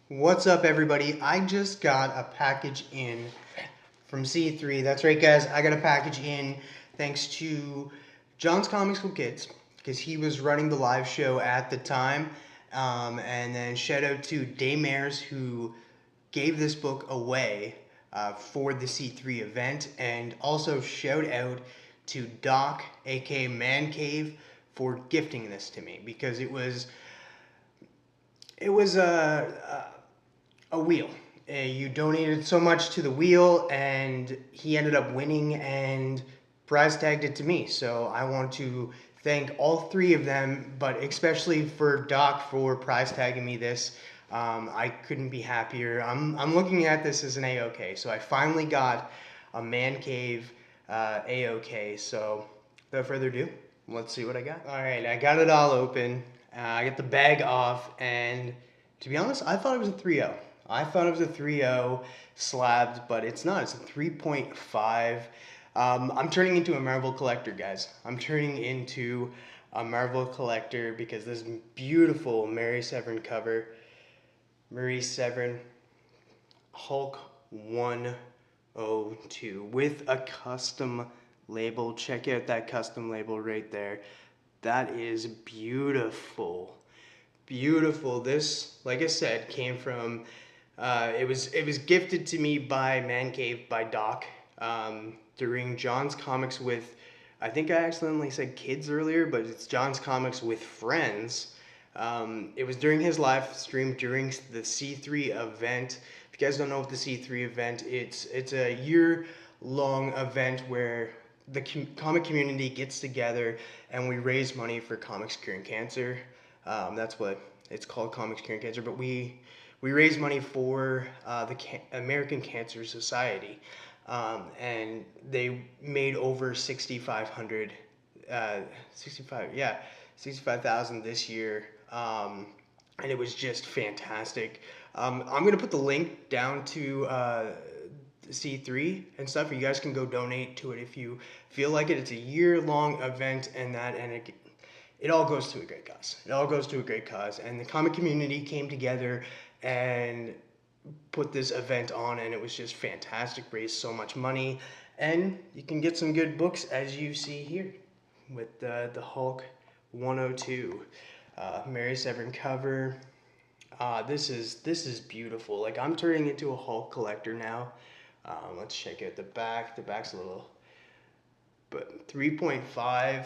What's up, everybody? I just got a package in from C3. That's right, guys. I got a package in thanks to John's Comics with Kids because he was running the live show at the time. And then shout out to Daymares who gave this book away for the C3 event. And also shout out to Doc, aka Man Cave, for gifting this to me because it was a wheel. You donated so much to the wheel, and he ended up winning and prize tagged it to me. So I want to thank all three of them, but especially for Doc for prize tagging me this. I couldn't be happier. I'm looking at this as an A-OK. So I finally got a Man Cave A-OK. So without further ado, let's see what I got. All right, I got it all open. I got the bag off, and to be honest, I thought it was a 3.0. I thought it was a 3.0 slabbed, but it's not. It's a 3.5. I'm turning into a Marvel collector, guys. I'm turning into a Marvel collector because this beautiful Mary Severin cover, Mary Severin Hulk 102 with a custom label. Check out that custom label right there. That is beautiful. Beautiful. This, like I said, came from it was gifted to me by Man Cave by Doc during John's Comics with, I think I accidentally said kids earlier, but it's John's Comics with Friends. It was during his live stream during the C3 event. If you guys don't know what the C3 event, it's a year-long event where the comic community gets together and we raise money for comics curing cancer. That's what it's called, Comics Curing Cancer. But we raise money for the American Cancer Society, and they made over 6,500, 65,000 this year, and it was just fantastic. I'm gonna put the link down to C3 and stuff. You guys can go donate to it if you feel like it. It's a year-long event, and it all goes to a great cause. It all goes to a great cause, and the comic community came together and put this event on, and it was just fantastic. Raised so much money, and you can get some good books as you see here with the Hulk 102, Mary Severin cover. This is beautiful. Like, I'm turning into a Hulk collector now. Let's check out the back. The back's a little, but 3.5.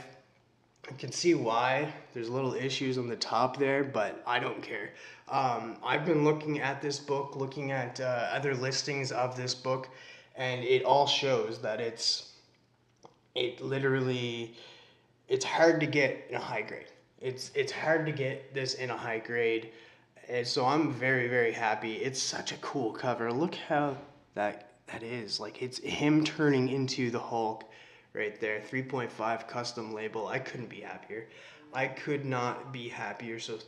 I can see why there's little issues on the top there, but I don't care. I've been looking at this book, looking at other listings of this book, and it all shows that it's hard to get in a high grade. It's hard to get this in a high grade, and so I'm very, very happy. It's such a cool cover. Look how that is. Like, it's him turning into the Hulk right there. 3.5 custom label. I couldn't be happier. I could not be happier. So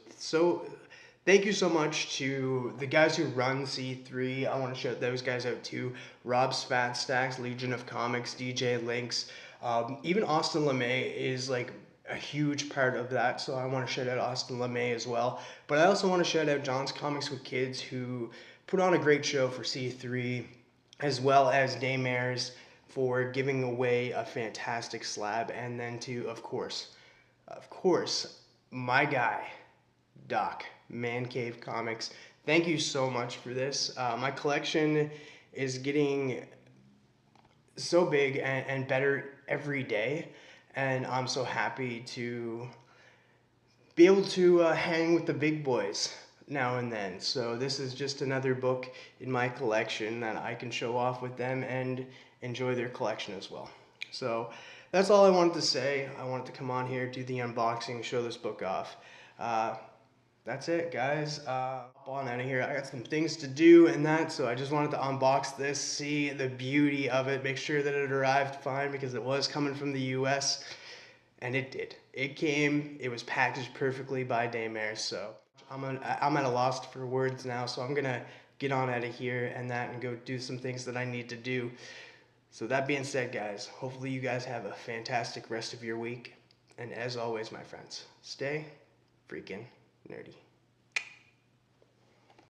thank you so much to the guys who run C3. I want to shout those guys out too. Rob's Fat Stacks, Legion of Comics, DJ Links. Even Austin LeMay is like a huge part of that, so I want to shout out Austin LeMay as well. But I also want to shout out John's Comics with Kids, who put on a great show for C3, as well as Daymares for giving away a fantastic slab, and then to, of course, my guy, Doc, Man Cave Comics. Thank you so much for this. My collection is getting so big and better every day, and I'm so happy to be able to hang with the big boys now and then. So this is just another book in my collection that I can show off with them and enjoy their collection as well. So that's all I wanted to say. I wanted to come on here, do the unboxing, show this book off. That's it, guys. On out of here. I got some things to do and that, so I just wanted to unbox this, see the beauty of it, make sure that it arrived fine because it was coming from the US, and it did. It came. It was packaged perfectly by Daymares, so I'm at a loss for words now, so I'm gonna get on out of here and go do some things that I need to do. So that being said, guys, hopefully you guys have a fantastic rest of your week. And as always, my friends, stay freaking nerdy.